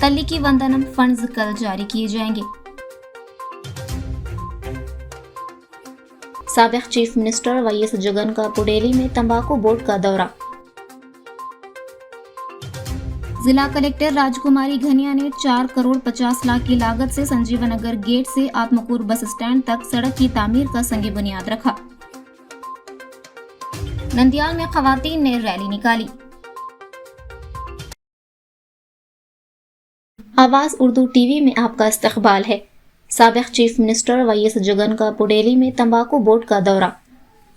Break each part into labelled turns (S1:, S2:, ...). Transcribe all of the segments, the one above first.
S1: तल्ली की वंदनम फंड्स कल जारी किए जाएंगे। साबिक चीफ मिनिस्टर वाईएस जगन का पुडेली में तंबाकू बोर्ड का दौरा। जिला कलेक्टर राजकुमारी घनिया ने 4 करोड़ 50 लाख की लागत से संजीवनगर गेट से आत्मकूर बस स्टैंड तक सड़क की तामीर का संगे बुनियाद रखा। नंदियाल में खवातीन ने रैली निकाली। आवाज उर्दू टीवी में आपका इस्तकबाल है। साबिक चीफ मिनिस्टर वाईएस जगन का पुडेली में तंबाकू बोर्ड का दौरा।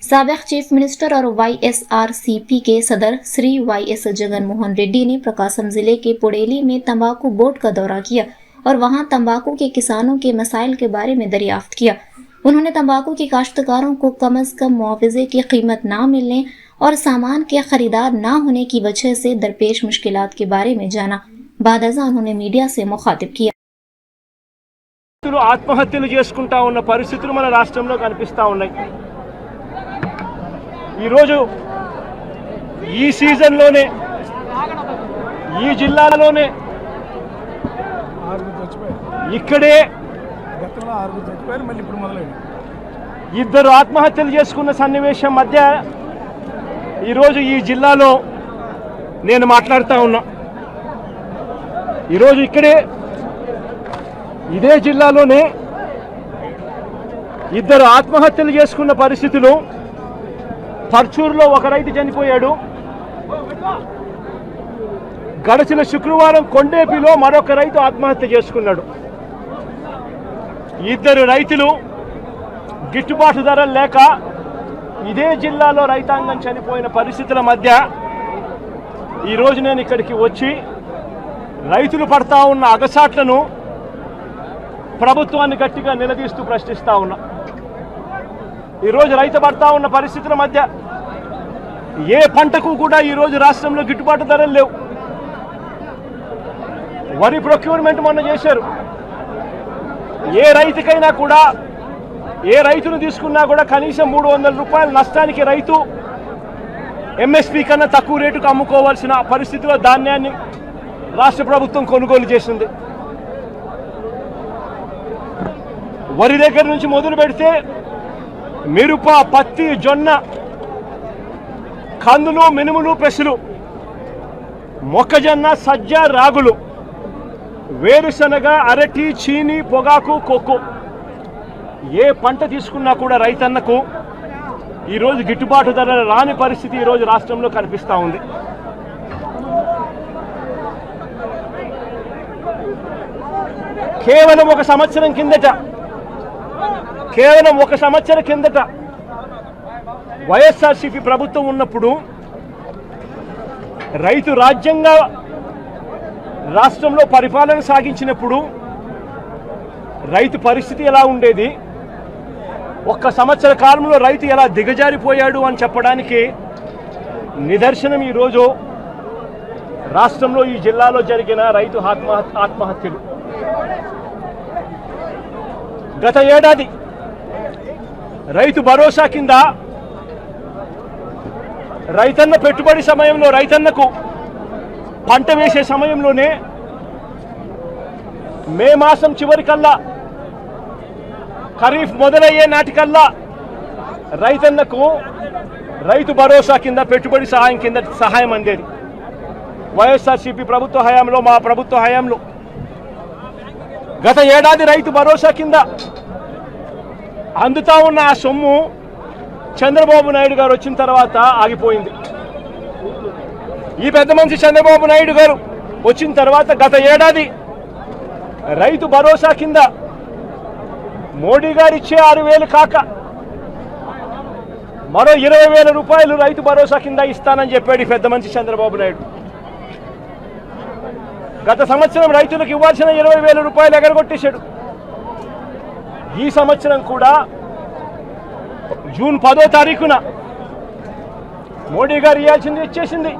S1: साबिक चीफ मिनिस्टर और वाईएसआरसीपी के सदर श्री वाईएस जगन मोहन रेड्डी ने प्रकाशम जिले के पुडेली में तंबाकू बोर्ड का दौरा किया और वहां तंबाकू के किसानों के मसाइल के बारे में दरियाफ्त किया। उन्होंने तंबाकू के काश्तकारों को कम अज कम मुआवजे की कीमत न मिलने और सामान के खरीदार न होने की वजह से दरपेश मुश्किलात के बारे में जाना। बाद उन्होंने मीडिया से मुखातिब किया।
S2: ఆత్మహత్యలు చేసుకుంటా ఉన్న పరిస్థితులు మన రాష్ట్రంలో కనిపిస్తా ఉన్నాయి। ఈ రోజు ఈ సీజన్లోనే ఈ జిల్లాలోనే ఇక్కడే ఇద్దరు ఆత్మహత్యలు చేసుకున్న సన్నివేశం మధ్య ఈ రోజు ఈ జిల్లాలో నేను మాట్లాడుతూ ఉన్నా। ఈ రోజు ఇక్కడే ఇదే జిల్లాలోనే ఇద్దరు ఆత్మహత్యలు చేసుకున్న పరిస్థితులు। పర్చూరులో ఒక రైతు చనిపోయాడు। గడచిన శుక్రవారం కొండేపిలో మరొక రైతు ఆత్మహత్య చేసుకున్నాడు। ఇద్దరు రైతులు గిట్టుబాటు ధరలు లేక ఇదే జిల్లాలో రైతాంగం చనిపోయిన పరిస్థితుల మధ్య ఈరోజు నేను ఇక్కడికి వచ్చి రైతులు పడతా ఉన్న అగసాట్లను ప్రభుత్వాన్ని గట్టిగా నిలదీస్తూ ప్రశ్నిస్తా ఉన్నా। ఈరోజు రైతు పడతా ఉన్న పరిస్థితుల మధ్య ఏ పంటకు కూడా ఈరోజు రాష్ట్రంలో గిట్టుబాటు ధరలు లేవు। వరి ప్రొక్యూర్మెంట్ మొన్న చేశారు। ఏ రైతుకైనా కూడా ఏ రైతును తీసుకున్నా కూడా కనీసం 300 రూపాయల నష్టానికి రైతు ఎంఎస్పీ కన్నా తక్కువ రేటుకు అమ్ముకోవాల్సిన పరిస్థితిలో ధాన్యాన్ని రాష్ట్ర ప్రభుత్వం కొనుగోలు చేసింది। వరి దగ్గర నుంచి మొదలు పెడితే మిరప, పత్తి, జొన్న, కందులు, మినుములు, పెసలు, మొక్కజొన్న, సజ్జ, రాగులు, వేరుశనగ, అరటి, చీని, పొగాకు, కోకో ఏ పంట తీసుకున్నా కూడా రైతన్నకు ఈరోజు గిట్టుబాటు ధర రాని పరిస్థితి ఈరోజు రాష్ట్రంలో కనిపిస్తూ ఉంది। కేవలం ఒక సంవత్సరం కిందట వైఎస్ఆర్సీపీ ప్రభుత్వం ఉన్నప్పుడు రైతు రాజ్యంగా రాష్ట్రంలో పరిపాలన సాగించినప్పుడు రైతు పరిస్థితి ఎలా ఉండేది, ఒక్క సంవత్సర కాలంలో రైతు ఎలా దిగజారిపోయాడు అని చెప్పడానికి నిదర్శనం ఈరోజు రాష్ట్రంలో ఈ జిల్లాలో జరిగిన రైతు ఆత్మహత్యలు। గత ఏడాది రైతు భరోసా కింద రైతన్న పెట్టుబడి సమయంలో రైతన్నకు పంట వేసే సమయంలోనే మే మాసం చివరికల్లా ఖరీఫ్ మొదలయ్యే నాటికల్లా రైతన్నకు రైతు భరోసా కింద పెట్టుబడి సహాయం కింద సహాయం అందేది। వైఎస్ఆర్సీపీ ప్రభుత్వ హయాంలో, మా ప్రభుత్వ హయాంలో గత ఏడాది రైతు భరోసా కింద అందుతా ఉన్న ఆ సొమ్ము చంద్రబాబు నాయుడు గారు వచ్చిన తర్వాత ఆగిపోయింది। ఈ పెద్ద మనిషి చంద్రబాబు నాయుడు గారు వచ్చిన తర్వాత గత ఏడాది రైతు భరోసా కింద మోడీ గారు ఇచ్చే 6,000 కాక మరో 20,000 రూపాయలు రైతు భరోసా కింద ఇస్తానని చెప్పాడు ఈ పెద్ద మనిషి చంద్రబాబు నాయుడు। గత సంవత్సరం రైతులకు ఇవ్వాల్సిన 20,000 రూపాయలు ఎగరగొట్టేశాడు। ఈ సంవత్సరం కూడా జూన్ 10వ తారీఖున మోడీ గారు ఇవ్వాల్సింది ఇచ్చేసింది,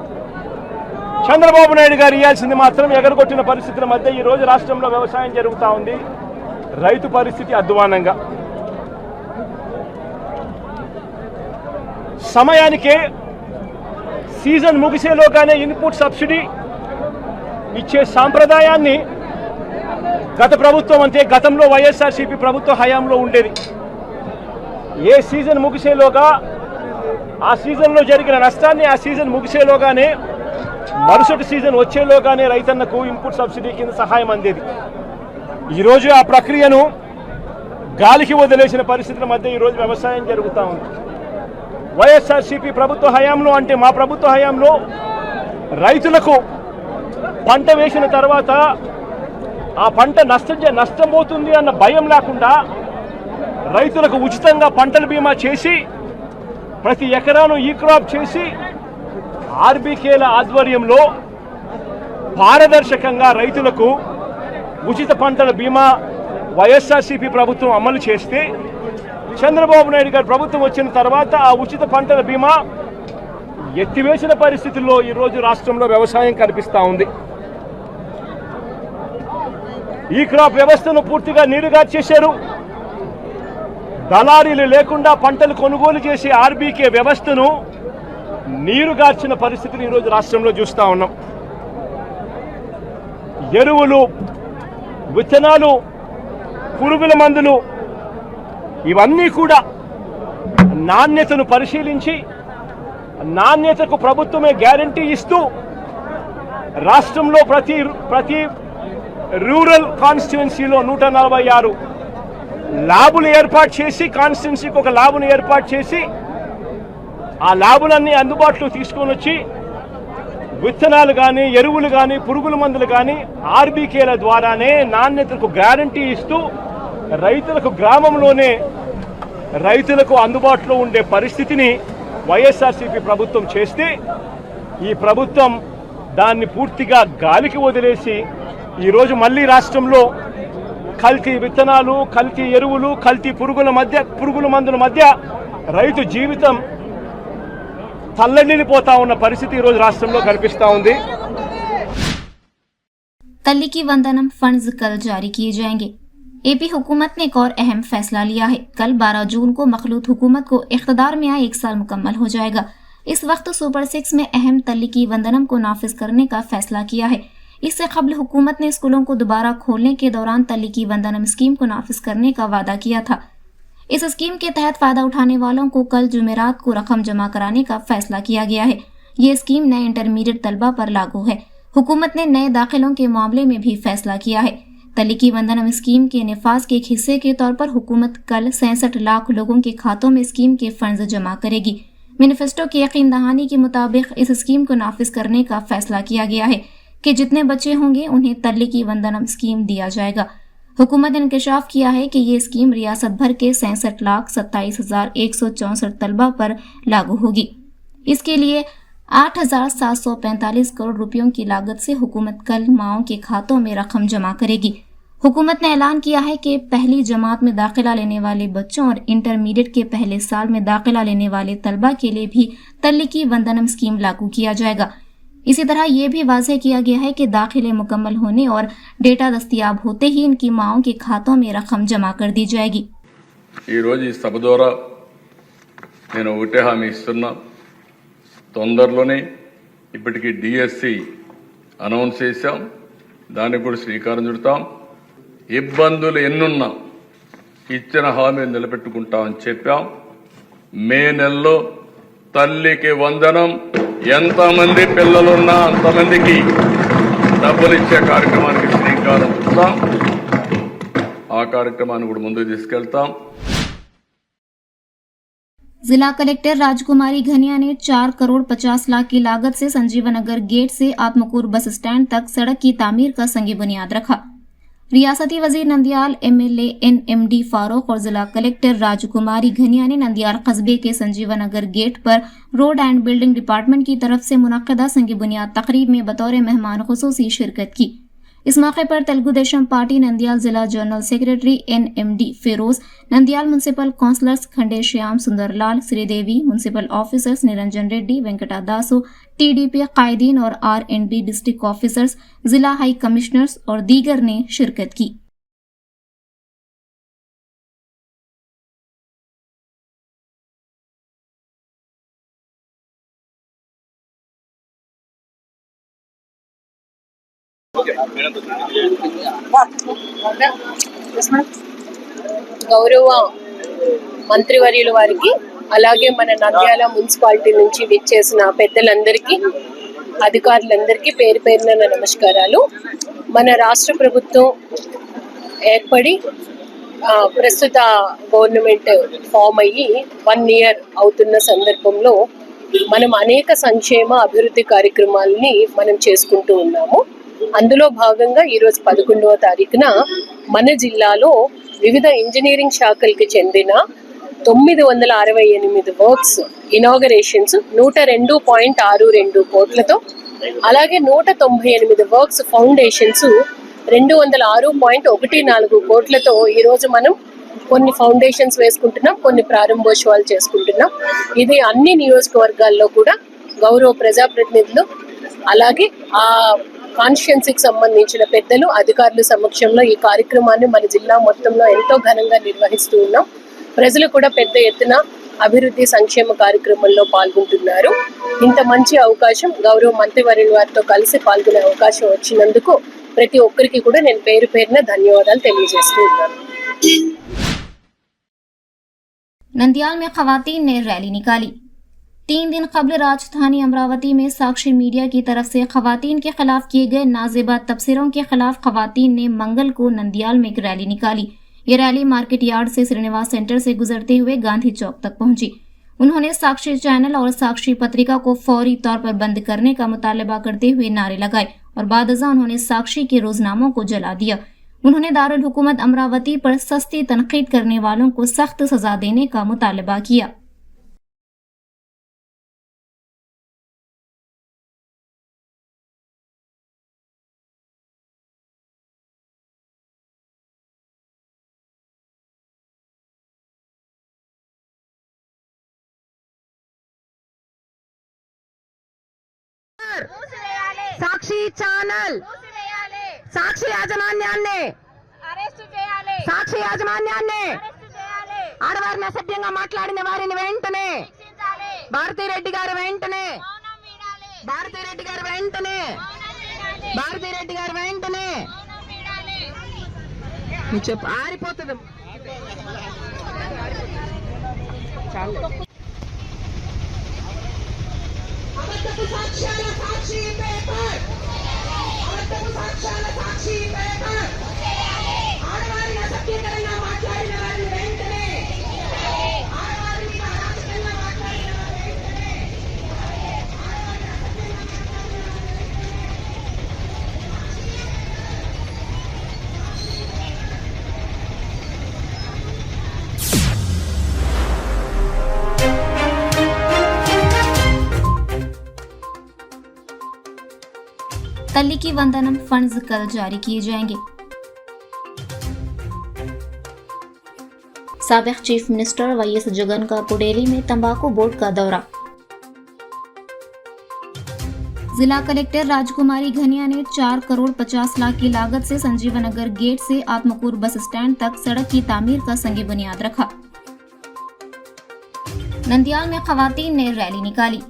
S2: చంద్రబాబు నాయుడు గారు ఇవ్వాల్సింది మాత్రం ఎగరగొట్టిన పరిస్థితుల మధ్య ఈరోజు రాష్ట్రంలో వ్యవసాయం జరుగుతూ ఉంది। రైతు పరిస్థితి అధ్వానంగా సమయానికే సీజన్ ముగిసేలోగానే ఇన్పుట్ సబ్సిడీ ఇచ్చే సాంప్రదాయాన్ని గత ప్రభుత్వం అంతే గతంలో వైఎస్ఆర్సీపీ ప్రభుత్వ హయాంలో ఉండేది. ఏ సీజన్ ముగిసేలోగా ఆ సీజన్లో జరిగిన నష్టాన్ని ఆ సీజన్ ముగిసేలోగానే మరుసటి సీజన్ వచ్చేలోగానే రైతన్నకు ఇన్పుట్ సబ్సిడీ కింద సహాయం అందేది. ఈరోజు ఆ ప్రక్రియను గాలికి వదిలేసిన పరిస్థితుల మధ్య ఈరోజు వ్యవసాయం జరుగుతూ ఉంది. వైఎస్ఆర్సీపీ ప్రభుత్వ హయాంలో అంటే మా ప్రభుత్వ హయాంలో రైతులకు పంట వేసిన తర్వాత ఆ పంట నష్టం పోతుంది అన్న భయం లేకుండా రైతులకు ఉచితంగా పంటల బీమా చేసి ప్రతి ఎకరాను ఈ క్రాప్ చేసి ఆర్బీకేల ఆధ్వర్యంలో పారదర్శకంగా రైతులకు ఉచిత పంటల బీమా వైఎస్ఆర్సీపీ ప్రభుత్వం అమలు చేస్తే చంద్రబాబు నాయుడు గారి ప్రభుత్వం వచ్చిన తర్వాత ఆ ఉచిత పంటల బీమా ఎత్తివేసిన పరిస్థితుల్లో ఈరోజు రాష్ట్రంలో వ్యవసాయం కనిపిస్తూ ఉంది. ఈ క్రాప్ వ్యవస్థను పూర్తిగా నీరుగా చేశారు. దళారీలు లేకుండా పంటలు కొనుగోలు చేసే ఆర్బీకే వ్యవస్థను నీరుగార్చిన పరిస్థితిని ఈరోజు రాష్ట్రంలో చూస్తూ ఉన్నాం. ఎరువులు, విత్తనాలు, పురుగుల మందులు ఇవన్నీ కూడా నాణ్యతను పరిశీలించి నాణ్యతకు ప్రభుత్వమే గ్యారంటీ ఇస్తూ రాష్ట్రంలో ప్రతి రూరల్ కాన్స్టిట్యుయెన్సీలో 146 ల్యాబులు ఏర్పాటు చేసి కాన్స్టిట్యుయెన్సీకి ఒక ల్యాబ్ను ఏర్పాటు చేసి ఆ ల్యాబులన్నీ అందుబాటులో తీసుకొని వచ్చి విత్తనాలు కానీ ఎరువులు కానీ పురుగుల మందులు కానీ ఆర్బీకేల ద్వారానే నాణ్యతకు గ్యారంటీ ఇస్తూ రైతులకు గ్రామంలోనే రైతులకు అందుబాటులో ఉండే పరిస్థితిని వైఎస్ఆర్సీపీ ప్రభుత్వం చేస్తే ఈ ప్రభుత్వం దాన్ని పూర్తిగా గాలికి వదిలేసి ఈరోజు మళ్ళీ రాష్ట్రంలో కల్తీ విత్తనాలు, కల్తీ ఎరువులు, కల్తీ పురుగుల మందుల మధ్య రైతు జీవితం తల్లడిల్లిపోతా ఉన్న పరిస్థితి ఈరోజు రాష్ట్రంలో కనిపిస్తూ ఉంది.
S1: तल्ली की वंदनम फंड्स कल जारी किए जाएंगे। एपी हुकूमत ने एक और अहम फैसला लिया है। कल 12 जून को मखलूत हुकूमत को इख्तिदार में आए 1 साल मुकम्मल हो जाएगा। इस वक्त सुपर 6 में अहम तल्ली की वंदनम को नाफिज करने का फैसला किया है। इससे कबल हुकूमत ने स्कूलों को दोबारा खोलने के दौरान तल्ली की वंदनम स्कीम को नाफिज करने का वादा किया था। इस स्कीम के तहत फायदा उठाने वालों को कल जुमेरात को रकम जमा कराने का फैसला किया गया है। ये स्कीम नए इंटरमीडिएट तलबा पर लागू है। हुकूमत ने नए दाखिलों के मामले में भी फैसला किया है। तल्ली की वंदनम स्कीम के निफाज के एक हिस्से के तौर पर हुकूमत कल 66 लाख लोगों के खातों में स्कीम के फंड्स जमा करेगी। मैनिफेस्टो की यकीन दहानी के मुताबिक इस स्कीम को नाफिज करने का फैसला किया गया है कि जितने बच्चे होंगे उन्हें तल्ली की वंदनम स्कीम दिया जाएगा। हुकूमत ने इंकशाफ किया है कि ये स्कीम रियासत भर के 66,27,164 तलबा पर लागू होगी। इसके लिए 8,745 करोड़ रुपयों की लागत से हुकूमत कल माओं के खातों में रकम जमा करेगी। हुकूमत ने ऐलान किया है कि पहली जमात में दाखिला लेने वाले बच्चों और इंटरमीडिएट के पहले साल में दाखिला लेने वाले तलबा के लिए भी तल्ली की वंदनम स्कीम लागू किया जाएगा। इसी तरह ये भी वाज़ेह किया गया है कि दाखिले मुकम्मल होने और डेटा दस्तयाब होते ही इनकी माओं के खातों में रकम जमा कर दी जाएगी।
S3: ఈ రోజు ఈ సభ ద్వారా నేను ఒకటే హామీ ఇస్తున్నా, తొందరలోనే ఇప్పటికీ డిఎస్సి అనౌన్స్ చేశాం, దానికి కూడా శ్రీకారం చుడతాం. ఇబ్బందులు ఎన్నున్నా ఇచ్చిన హామీని నిలబెట్టుకుంటామని చెప్పాం. మే నెలలో తల్లికి వందనం, ఎంతమంది పిల్లలున్నా అంతమందికి డబ్బులు ఇచ్చే కార్యక్రమానికి శ్రీకారం చుడతాం. ఆ కార్యక్రమాన్ని కూడా ముందుకు తీసుకెళ్తాం.
S1: जिला कलेक्टर राजकुमारी घनिया ने 4 करोड़ 50 लाख की लागत से संजीवनगर गेट से आत्मकूर बस स्टैंड तक सड़क की तामीर का संग बुनियाद रखा। रियासती वजीर नंदियाल, एमएलए एनएमडी फारूक और जिला कलेक्टर राजकुमारी घनिया ने नंदियाल कस्बे के संजीवनगर गेट पर रोड एंड बिल्डिंग डिपार्टमेंट की तरफ से मुनक्कदा संग बुनियाद तकरीब में बतौर मेहमान खुसूसी शिरकत की। इस मौके पर तेलुगु देशम पार्टी नंदियाल जिला general secretary NMD Firoz, Nandyal municipal councillors Khande Shyam Sundarlal, Sridevi, municipal officers Niranjan Reddy, Venkata Dasu, TDP कायदीन और आरएनबी डिस्ट्रिक्ट ऑफिसर्स, जिला हाई कमिश्नर्स और दीगर ने शिरकत की।
S4: గౌరవ మంత్రివర్యుల వారికి అలాగే మన నంద్యాల మున్సిపాలిటీ నుంచి విచ్చేసిన పెద్దలందరికీ అధికారులందరికీ పేరు పేరున నా నమస్కారాలు. మన రాష్ట్ర ప్రభుత్వం ఏర్పడి ప్రస్తుత గవర్నమెంట్ ఫామ్ అయ్యి 1 year అవుతున్న సందర్భంలో మనం అనేక సంక్షేమ అభివృద్ధి కార్యక్రమాలని మనం చేసుకుంటూ ఉన్నాము. అందులో భాగంగా ఈరోజు 11వ తారీఖున మన జిల్లాలో వివిధ ఇంజనీరింగ్ శాఖలకి చెందిన 968 వర్క్స్ ఇనాగరేషన్స్ 102.62 కోట్లతో, అలాగే 198 వర్క్స్ ఫౌండేషన్స్ 206.14 కోట్లతో ఈరోజు మనం కొన్ని ఫౌండేషన్స్ వేసుకుంటున్నాం, కొన్ని ప్రారంభోత్సవాలు చేసుకుంటున్నాం. ఇది అన్ని నియోజకవర్గాల్లో కూడా గౌరవ ప్రజాప్రతినిధులు అలాగే ఆ కాన్స్టిట్యుయెన్సీకి సంబంధించిన పెద్దలు అధికారుల సమక్షంలో ఈ కార్యక్రమాన్ని మన జిల్లా మొత్తంలో ఎంతో ఘనంగా నిర్వహిస్తూ ఉన్నాం. ప్రజలు కూడా పెద్ద ఎత్తున అభివృద్ధి సంక్షేమ కార్యక్రమంలో పాల్గొంటున్నారు. ఇంత మంచి అవకాశం గౌరవ మంత్రివర్యుల వారితో కలిసి పాల్గొనే అవకాశం వచ్చినందుకు ప్రతి ఒక్కరికి కూడా నేను పేరు పేరున ధన్యవాదాలు తెలియజేస్తూ ఉన్నాను.
S1: नंदियाल में खवातीन ने रैली निकाली। 3 दिन कबल राजधानी अमरावती में साक्षी मीडिया की तरफ से खवातीन के खिलाफ किए गए नाजेबा तबसरों के खिलाफ खवातीन ने मंगल को नंदियाल में एक रैली निकाली। ये रैली मार्केट यार्ड से श्रीनिवास सेंटर से गुजरते हुए गांधी चौक तक पहुंची। उन्होंने साक्षी चैनल और साक्षी पत्रिका को फौरी तौर पर बंद करने का मुतालबा करते हुए नारे लगाए और बादजा उन्होंने साक्षी के रोजनामों को जला दिया। उन्होंने दारुल हुकूमत अमरावती पर सस्ती तनकीद करने वालों को सख्त सजा देने का मुतालबा किया।
S5: సాక్షి ఛానల్ సాక్షి యాజమాన్యాన్ని ఆడవారిని అసభ్యంగా మాట్లాడిన వారిని వెంటనే భారతిరెడ్డి గారు వెంటనే చెప్పు ఆరిపోతుంది. ఆడవారిని అసభ్యకరంగా మాట్లాడిన వారిని వెంటనే
S1: तल्लीकी वंदनम फंड्स कल जारी किए जाएंगे। साबिक चीफ मिनिस्टर वाईएस जगन का पुडेली में तंबाकू बोर्ड का दौरा। जिला कलेक्टर राजकुमारी घनिया ने 4 करोड़ 50 लाख की लागत से संजीवनगर गेट से आत्मकूर बस स्टैंड तक सड़क की तामीर का संग बुनियाद रखा। नंदियाल में खवातीन ने रैली निकाली।